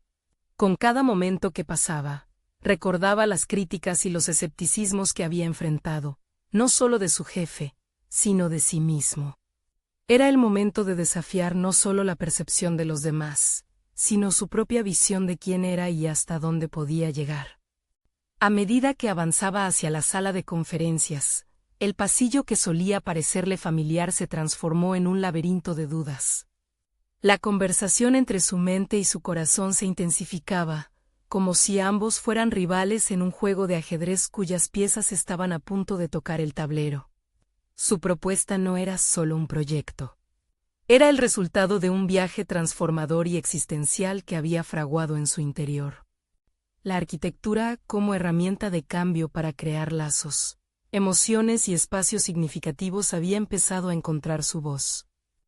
Con cada momento que pasaba, recordaba las críticas y los escepticismos que había enfrentado, no solo de su jefe, sino de sí mismo. Era el momento de desafiar no solo la percepción de los demás, sino su propia visión de quién era y hasta dónde podía llegar. A medida que avanzaba hacia la sala de conferencias, el pasillo que solía parecerle familiar se transformó en un laberinto de dudas. La conversación entre su mente y su corazón se intensificaba, como si ambos fueran rivales en un juego de ajedrez cuyas piezas estaban a punto de tocar el tablero. Su propuesta no era solo un proyecto. Era el resultado de un viaje transformador y existencial que había fraguado en su interior. La arquitectura como herramienta de cambio para crear lazos, emociones y espacios significativos había empezado a encontrar su voz.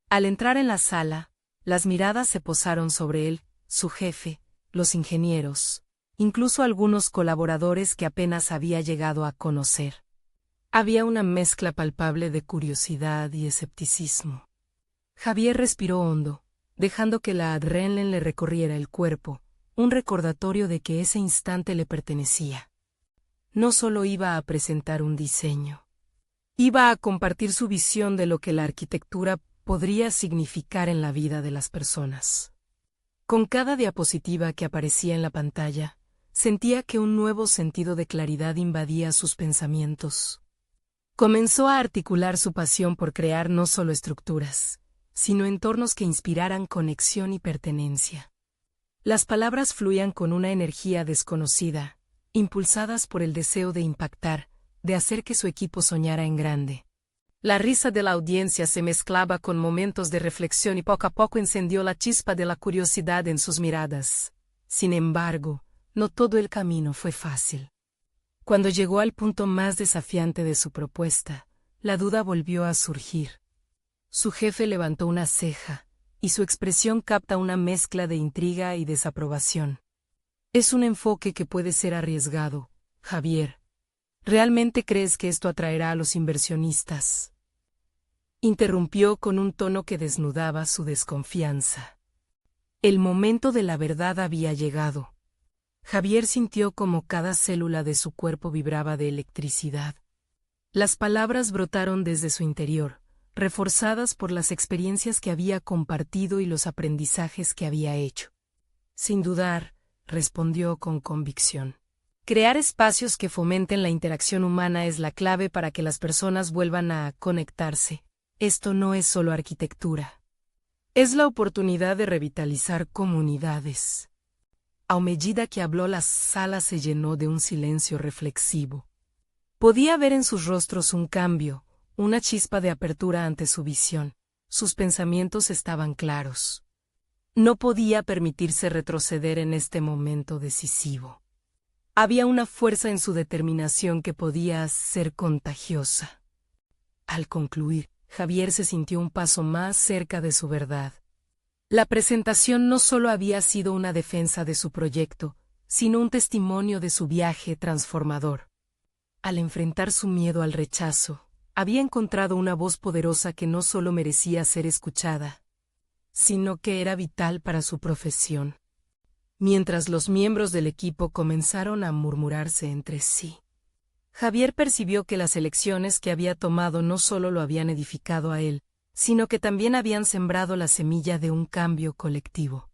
Al entrar en la sala, las miradas se posaron sobre él, su jefe, los ingenieros, incluso algunos colaboradores que apenas había llegado a conocer. Había una mezcla palpable de curiosidad y escepticismo. Javier respiró hondo, dejando que la adrenalina le recorriera el cuerpo, un recordatorio de que ese instante le pertenecía. No solo iba a presentar un diseño, iba a compartir su visión de lo que la arquitectura podría significar en la vida de las personas. Con cada diapositiva que aparecía en la pantalla, sentía que un nuevo sentido de claridad invadía sus pensamientos. Comenzó a articular su pasión por crear no solo estructuras, sino entornos que inspiraran conexión y pertenencia. Las palabras fluían con una energía desconocida, impulsadas por el deseo de impactar, de hacer que su equipo soñara en grande. La risa de la audiencia se mezclaba con momentos de reflexión y poco a poco encendió la chispa de la curiosidad en sus miradas. Sin embargo, no todo el camino fue fácil. Cuando llegó al punto más desafiante de su propuesta, la duda volvió a surgir. Su jefe levantó una ceja, y su expresión capta una mezcla de intriga y desaprobación. Es un enfoque que puede ser arriesgado, Javier. ¿Realmente crees que esto atraerá a los inversionistas? Interrumpió con un tono que desnudaba su desconfianza. El momento de la verdad había llegado. Javier sintió como cada célula de su cuerpo vibraba de electricidad. Las palabras brotaron desde su interior, reforzadas por las experiencias que había compartido y los aprendizajes que había hecho. Sin dudar, respondió con convicción. Crear espacios que fomenten la interacción humana es la clave para que las personas vuelvan a conectarse. Esto no es solo arquitectura. Es la oportunidad de revitalizar comunidades. A medida que habló, la sala se llenó de un silencio reflexivo. Podía ver en sus rostros un cambio, una chispa de apertura ante su visión. Sus pensamientos estaban claros. No podía permitirse retroceder en este momento decisivo. Había una fuerza en su determinación que podía ser contagiosa. Al concluir, Javier se sintió un paso más cerca de su verdad. La presentación no solo había sido una defensa de su proyecto, sino un testimonio de su viaje transformador. Al enfrentar su miedo al rechazo, había encontrado una voz poderosa que no solo merecía ser escuchada, sino que era vital para su profesión. Mientras los miembros del equipo comenzaron a murmurarse entre sí, Javier percibió que las elecciones que había tomado no solo lo habían edificado a él, sino que también habían sembrado la semilla de un cambio colectivo.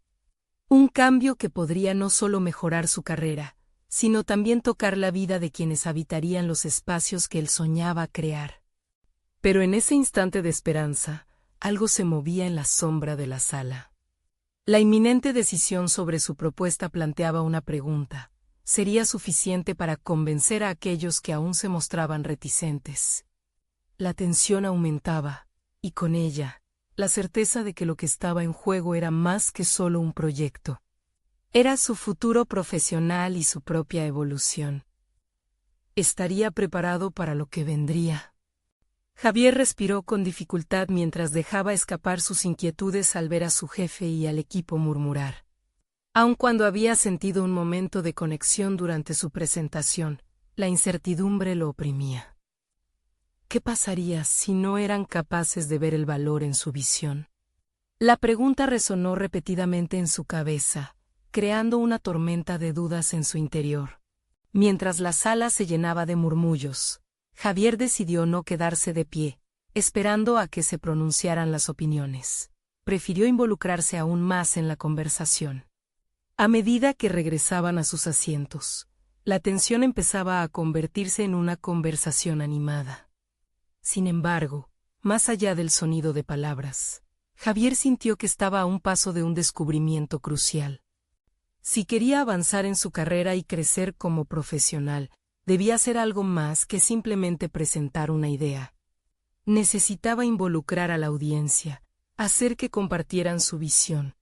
Un cambio que podría no solo mejorar su carrera, sino también tocar la vida de quienes habitarían los espacios que él soñaba crear. Pero en ese instante de esperanza, algo se movía en la sombra de la sala. La inminente decisión sobre su propuesta planteaba una pregunta. ¿Sería suficiente para convencer a aquellos que aún se mostraban reticentes? La tensión aumentaba, y con ella, la certeza de que lo que estaba en juego era más que solo un proyecto. Era su futuro profesional y su propia evolución. ¿Estaría preparado para lo que vendría? Javier respiró con dificultad mientras dejaba escapar sus inquietudes al ver a su jefe y al equipo murmurar. Aun cuando había sentido un momento de conexión durante su presentación, la incertidumbre lo oprimía. ¿Qué pasaría si no eran capaces de ver el valor en su visión? La pregunta resonó repetidamente en su cabeza, creando una tormenta de dudas en su interior. Mientras la sala se llenaba de murmullos, Javier decidió no quedarse de pie, esperando a que se pronunciaran las opiniones. Prefirió involucrarse aún más en la conversación. A medida que regresaban a sus asientos, la tensión empezaba a convertirse en una conversación animada. Sin embargo, más allá del sonido de palabras, Javier sintió que estaba a un paso de un descubrimiento crucial. Si quería avanzar en su carrera y crecer como profesional, debía hacer algo más que simplemente presentar una idea. Necesitaba involucrar a la audiencia, hacer que compartieran su visión.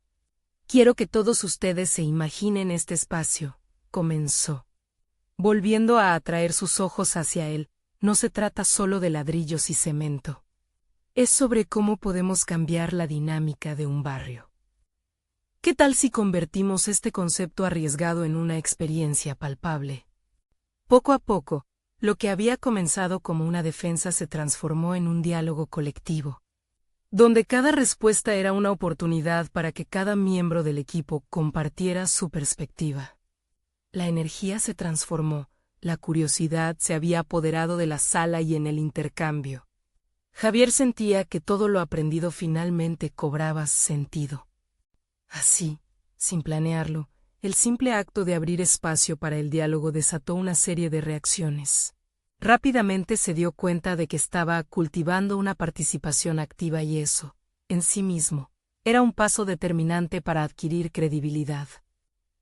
Quiero que todos ustedes se imaginen este espacio, comenzó. Volviendo a atraer sus ojos hacia él, no se trata solo de ladrillos y cemento. Es sobre cómo podemos cambiar la dinámica de un barrio. ¿Qué tal si convertimos este concepto arriesgado en una experiencia palpable? Poco a poco, lo que había comenzado como una defensa se transformó en un diálogo colectivo, donde cada respuesta era una oportunidad para que cada miembro del equipo compartiera su perspectiva. La energía se transformó, la curiosidad se había apoderado de la sala y en el intercambio. Javier sentía que todo lo aprendido finalmente cobraba sentido. Así, sin planearlo, el simple acto de abrir espacio para el diálogo desató una serie de reacciones. Rápidamente se dio cuenta de que estaba cultivando una participación activa y eso, en sí mismo, era un paso determinante para adquirir credibilidad.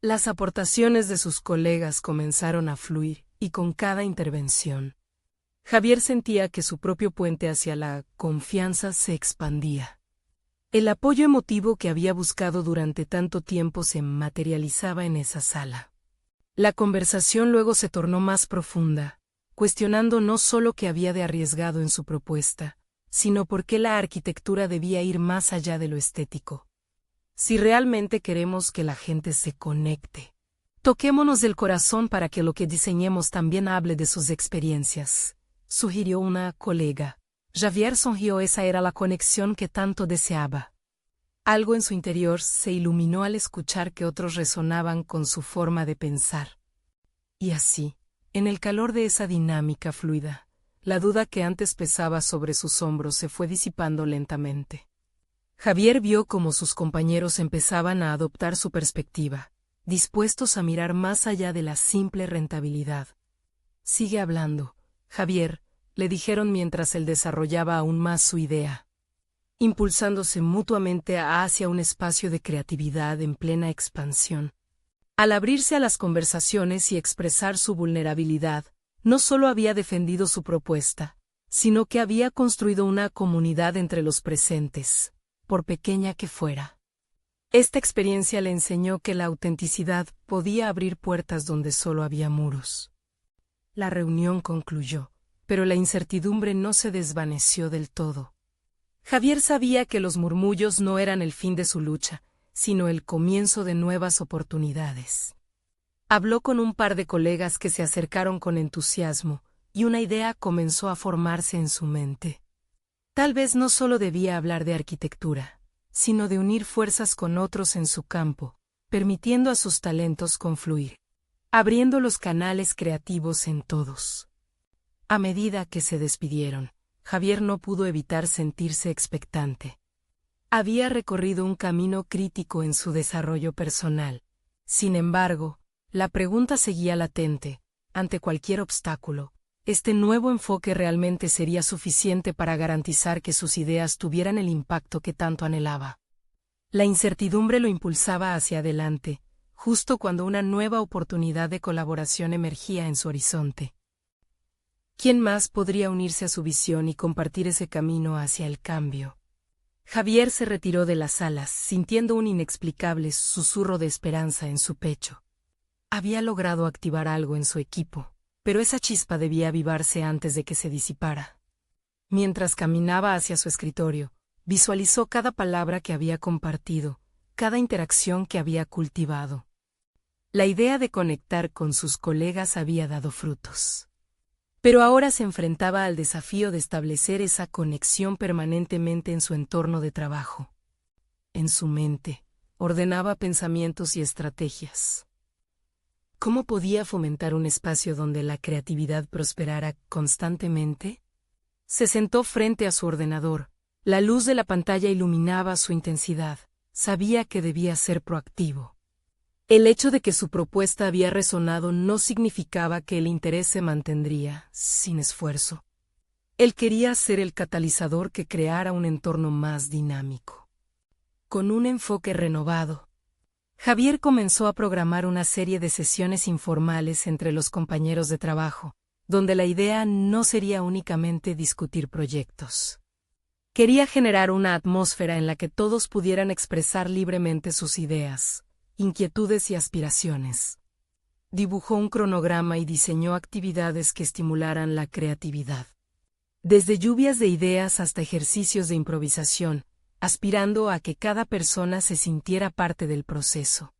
Las aportaciones de sus colegas comenzaron a fluir, y con cada intervención, Javier sentía que su propio puente hacia la confianza se expandía. El apoyo emotivo que había buscado durante tanto tiempo se materializaba en esa sala. La conversación luego se tornó más profunda, cuestionando no solo qué había de arriesgado en su propuesta, sino por qué la arquitectura debía ir más allá de lo estético. Si realmente queremos que la gente se conecte, toquémonos del corazón para que lo que diseñemos también hable de sus experiencias, sugirió una colega. Javier sonrió, esa era la conexión que tanto deseaba. Algo en su interior se iluminó al escuchar que otros resonaban con su forma de pensar. Y así, en el calor de esa dinámica fluida, la duda que antes pesaba sobre sus hombros se fue disipando lentamente. Javier vio cómo sus compañeros empezaban a adoptar su perspectiva, dispuestos a mirar más allá de la simple rentabilidad. Sigue hablando, Javier, le dijeron mientras él desarrollaba aún más su idea, impulsándose mutuamente hacia un espacio de creatividad en plena expansión. Al abrirse a las conversaciones y expresar su vulnerabilidad, no solo había defendido su propuesta, sino que había construido una comunidad entre los presentes, por pequeña que fuera. Esta experiencia le enseñó que la autenticidad podía abrir puertas donde solo había muros. La reunión concluyó, pero la incertidumbre no se desvaneció del todo. Javier sabía que los murmullos no eran el fin de su lucha, sino el comienzo de nuevas oportunidades. Habló con un par de colegas que se acercaron con entusiasmo, y una idea comenzó a formarse en su mente. Tal vez no solo debía hablar de arquitectura, sino de unir fuerzas con otros en su campo, permitiendo a sus talentos confluir, abriendo los canales creativos en todos. A medida que se despidieron, Javier no pudo evitar sentirse expectante. Había recorrido un camino crítico en su desarrollo personal. Sin embargo, la pregunta seguía latente, ante cualquier obstáculo, ¿este nuevo enfoque realmente sería suficiente para garantizar que sus ideas tuvieran el impacto que tanto anhelaba? La incertidumbre lo impulsaba hacia adelante, justo cuando una nueva oportunidad de colaboración emergía en su horizonte. ¿Quién más podría unirse a su visión y compartir ese camino hacia el cambio? Javier se retiró de las salas, sintiendo un inexplicable susurro de esperanza en su pecho. Había logrado activar algo en su equipo, pero esa chispa debía avivarse antes de que se disipara. Mientras caminaba hacia su escritorio, visualizó cada palabra que había compartido, cada interacción que había cultivado. La idea de conectar con sus colegas había dado frutos. Pero ahora se enfrentaba al desafío de establecer esa conexión permanentemente en su entorno de trabajo. En su mente, ordenaba pensamientos y estrategias. ¿Cómo podía fomentar un espacio donde la creatividad prosperara constantemente? Se sentó frente a su ordenador. La luz de la pantalla iluminaba su intensidad. Sabía que debía ser proactivo. El hecho de que su propuesta había resonado no significaba que el interés se mantendría, sin esfuerzo. Él quería ser el catalizador que creara un entorno más dinámico. Con un enfoque renovado, Javier comenzó a programar una serie de sesiones informales entre los compañeros de trabajo, donde la idea no sería únicamente discutir proyectos. Quería generar una atmósfera en la que todos pudieran expresar libremente sus ideas, inquietudes y aspiraciones. Dibujó un cronograma y diseñó actividades que estimularan la creatividad. Desde lluvias de ideas hasta ejercicios de improvisación, aspirando a que cada persona se sintiera parte del proceso.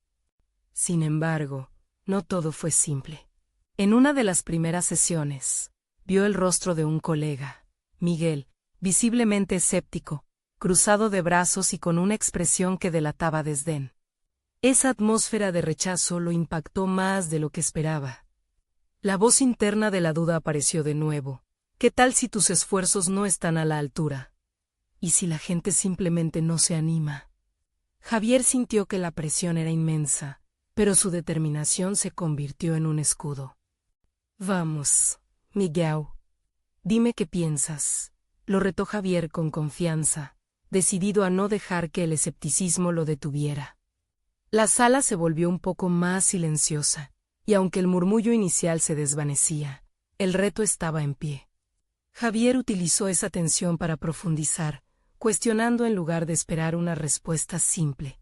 Sin embargo, no todo fue simple. En una de las primeras sesiones, vio el rostro de un colega, Miguel, visiblemente escéptico, cruzado de brazos y con una expresión que delataba desdén. Esa atmósfera de rechazo lo impactó más de lo que esperaba. La voz interna de la duda apareció de nuevo. ¿Qué tal si tus esfuerzos no están a la altura? ¿Y si la gente simplemente no se anima? Javier sintió que la presión era inmensa, pero su determinación se convirtió en un escudo. Vamos, Miguel. Dime qué piensas, lo retó Javier con confianza, decidido a no dejar que el escepticismo lo detuviera. La sala se volvió un poco más silenciosa, y aunque el murmullo inicial se desvanecía, el reto estaba en pie. Javier utilizó esa tensión para profundizar, cuestionando en lugar de esperar una respuesta simple.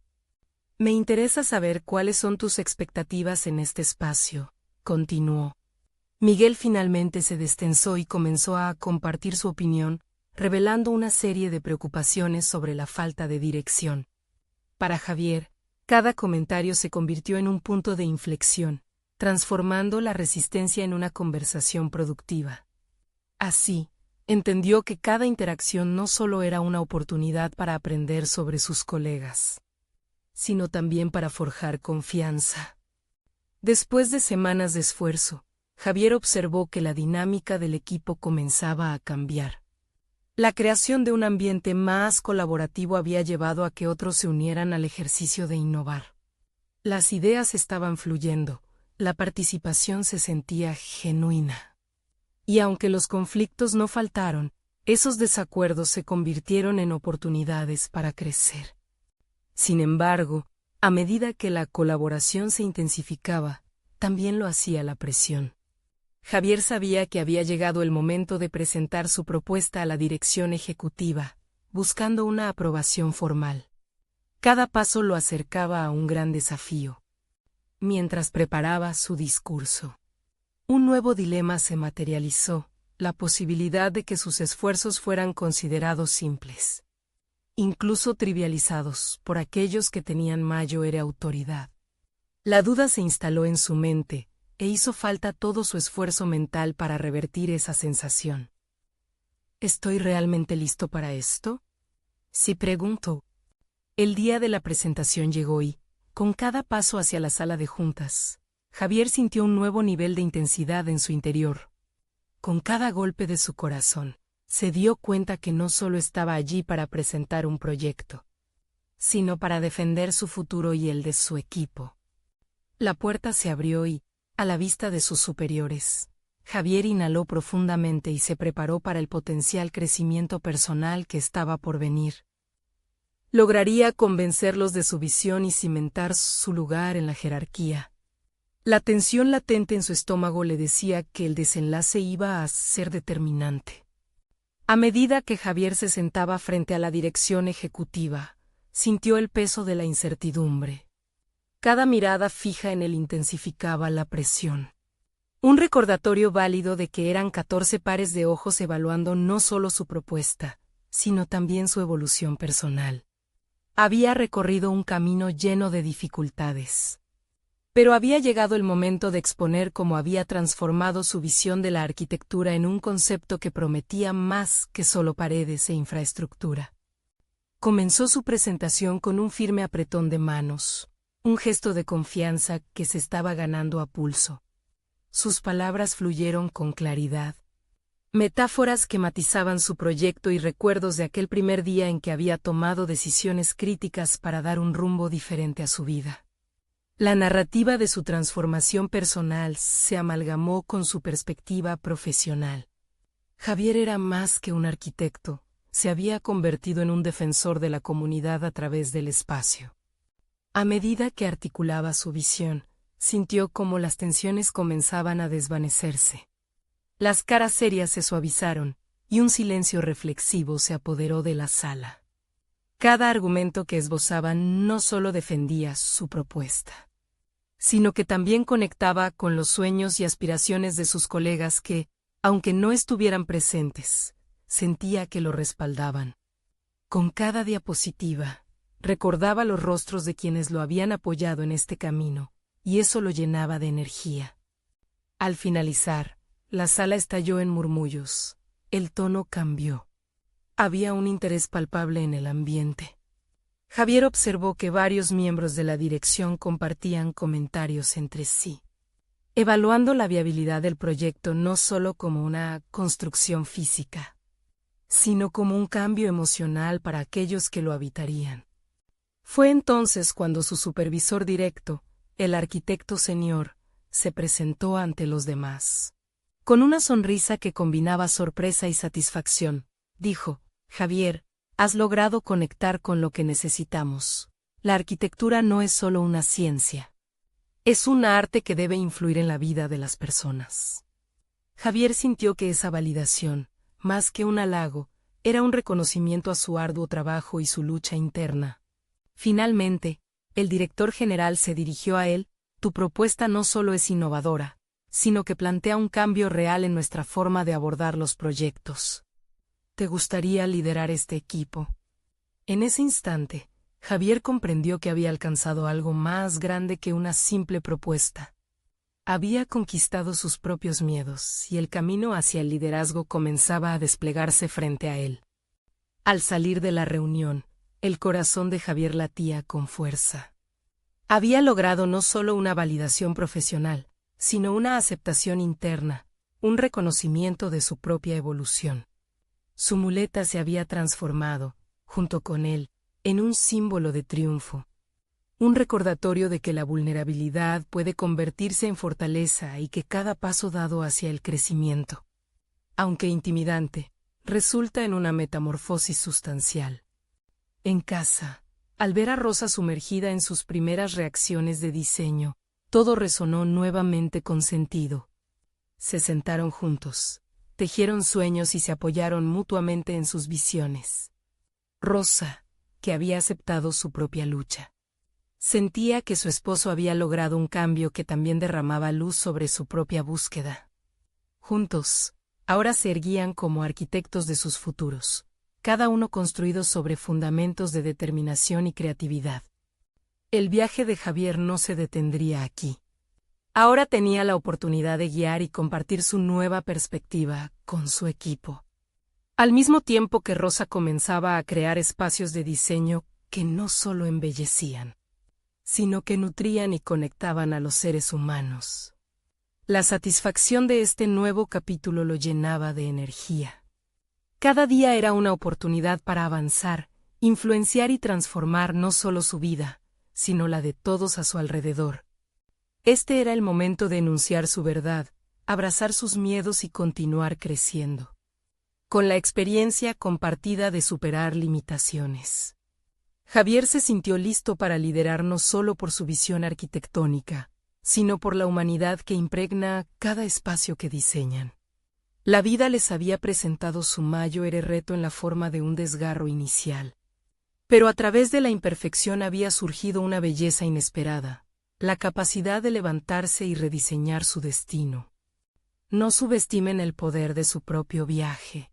Me interesa saber cuáles son tus expectativas en este espacio, continuó. Miguel finalmente se destensó y comenzó a compartir su opinión, revelando una serie de preocupaciones sobre la falta de dirección. Para Javier, cada comentario se convirtió en un punto de inflexión, transformando la resistencia en una conversación productiva. Así, entendió que cada interacción no solo era una oportunidad para aprender sobre sus colegas, sino también para forjar confianza. Después de semanas de esfuerzo, Javier observó que la dinámica del equipo comenzaba a cambiar. La creación de un ambiente más colaborativo había llevado a que otros se unieran al ejercicio de innovar. Las ideas estaban fluyendo, la participación se sentía genuina. Y aunque los conflictos no faltaron, esos desacuerdos se convirtieron en oportunidades para crecer. Sin embargo, a medida que la colaboración se intensificaba, también lo hacía la presión. Javier sabía que había llegado el momento de presentar su propuesta a la dirección ejecutiva, buscando una aprobación formal. Cada paso lo acercaba a un gran desafío. Mientras preparaba su discurso, un nuevo dilema se materializó, la posibilidad de que sus esfuerzos fueran considerados simples, incluso trivializados por aquellos que tenían mayor autoridad. La duda se instaló en su mente, e hizo falta todo su esfuerzo mental para revertir esa sensación. ¿Estoy realmente listo para esto? Sí, preguntó. El día de la presentación llegó y, con cada paso hacia la sala de juntas, Javier sintió un nuevo nivel de intensidad en su interior. Con cada golpe de su corazón, se dio cuenta que no solo estaba allí para presentar un proyecto, sino para defender su futuro y el de su equipo. La puerta se abrió y, a la vista de sus superiores, Javier inhaló profundamente y se preparó para el potencial crecimiento personal que estaba por venir. Lograría convencerlos de su visión y cimentar su lugar en la jerarquía. La tensión latente en su estómago le decía que el desenlace iba a ser determinante. A medida que Javier se sentaba frente a la dirección ejecutiva, sintió el peso de la incertidumbre. Cada mirada fija en él intensificaba la presión. Un recordatorio válido de que eran 14 pares de ojos evaluando no solo su propuesta, sino también su evolución personal. Había recorrido un camino lleno de dificultades. Pero había llegado el momento de exponer cómo había transformado su visión de la arquitectura en un concepto que prometía más que solo paredes e infraestructura. Comenzó su presentación con un firme apretón de manos, un gesto de confianza que se estaba ganando a pulso. Sus palabras fluyeron con claridad. Metáforas que matizaban su proyecto y recuerdos de aquel primer día en que había tomado decisiones críticas para dar un rumbo diferente a su vida. La narrativa de su transformación personal se amalgamó con su perspectiva profesional. Javier era más que un arquitecto, se había convertido en un defensor de la comunidad a través del espacio. A medida que articulaba su visión, sintió cómo las tensiones comenzaban a desvanecerse. Las caras serias se suavizaron, y un silencio reflexivo se apoderó de la sala. Cada argumento que esbozaba no solo defendía su propuesta, sino que también conectaba con los sueños y aspiraciones de sus colegas que, aunque no estuvieran presentes, sentía que lo respaldaban. Con cada diapositiva, recordaba los rostros de quienes lo habían apoyado en este camino, y eso lo llenaba de energía. Al finalizar, la sala estalló en murmullos. El tono cambió. Había un interés palpable en el ambiente. Javier observó que varios miembros de la dirección compartían comentarios entre sí, evaluando la viabilidad del proyecto no solo como una construcción física, sino como un cambio emocional para aquellos que lo habitarían. Fue entonces cuando su supervisor directo, el arquitecto senior, se presentó ante los demás. Con una sonrisa que combinaba sorpresa y satisfacción, dijo: Javier, has logrado conectar con lo que necesitamos. La arquitectura no es solo una ciencia. Es un arte que debe influir en la vida de las personas. Javier sintió que esa validación, más que un halago, era un reconocimiento a su arduo trabajo y su lucha interna. Finalmente, el director general se dirigió a él: tu propuesta no solo es innovadora, sino que plantea un cambio real en nuestra forma de abordar los proyectos. ¿Te gustaría liderar este equipo? En ese instante, Javier comprendió que había alcanzado algo más grande que una simple propuesta. Había conquistado sus propios miedos y el camino hacia el liderazgo comenzaba a desplegarse frente a él. Al salir de la reunión, el corazón de Javier latía con fuerza. Había logrado no solo una validación profesional, sino una aceptación interna, un reconocimiento de su propia evolución. Su muleta se había transformado, junto con él, en un símbolo de triunfo. Un recordatorio de que la vulnerabilidad puede convertirse en fortaleza y que cada paso dado hacia el crecimiento, aunque intimidante, resulta en una metamorfosis sustancial. En casa, al ver a Rosa sumergida en sus primeras reacciones de diseño, todo resonó nuevamente con sentido. Se sentaron juntos, tejieron sueños y se apoyaron mutuamente en sus visiones. Rosa, que había aceptado su propia lucha, sentía que su esposo había logrado un cambio que también derramaba luz sobre su propia búsqueda. Juntos, ahora se erguían como arquitectos de sus futuros, cada uno construido sobre fundamentos de determinación y creatividad. El viaje de Javier no se detendría aquí. Ahora tenía la oportunidad de guiar y compartir su nueva perspectiva con su equipo. Al mismo tiempo que Rosa comenzaba a crear espacios de diseño que no solo embellecían, sino que nutrían y conectaban a los seres humanos. La satisfacción de este nuevo capítulo lo llenaba de energía. Cada día era una oportunidad para avanzar, influenciar y transformar no solo su vida, sino la de todos a su alrededor. Este era el momento de enunciar su verdad, abrazar sus miedos y continuar creciendo, con la experiencia compartida de superar limitaciones. Javier se sintió listo para liderar no solo por su visión arquitectónica, sino por la humanidad que impregna cada espacio que diseñan. La vida les había presentado su mayor reto en la forma de un desgarro inicial. Pero a través de la imperfección había surgido una belleza inesperada, la capacidad de levantarse y rediseñar su destino. No subestimen el poder de su propio viaje.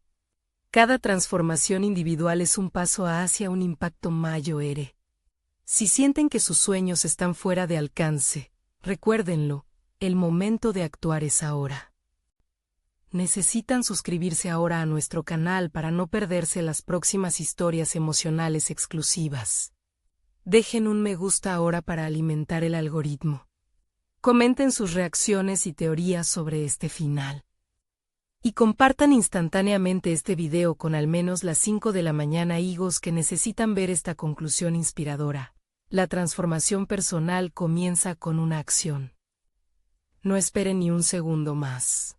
Cada transformación individual es un paso hacia un impacto mayor. Si sienten que sus sueños están fuera de alcance, recuérdenlo, el momento de actuar es ahora. Necesitan suscribirse ahora a nuestro canal para no perderse las próximas historias emocionales exclusivas. Dejen un me gusta ahora para alimentar el algoritmo. Comenten sus reacciones y teorías sobre este final. Y compartan instantáneamente este video con al menos las 5 de la mañana higos que necesitan ver esta conclusión inspiradora. La transformación personal comienza con una acción. No esperen ni un segundo más.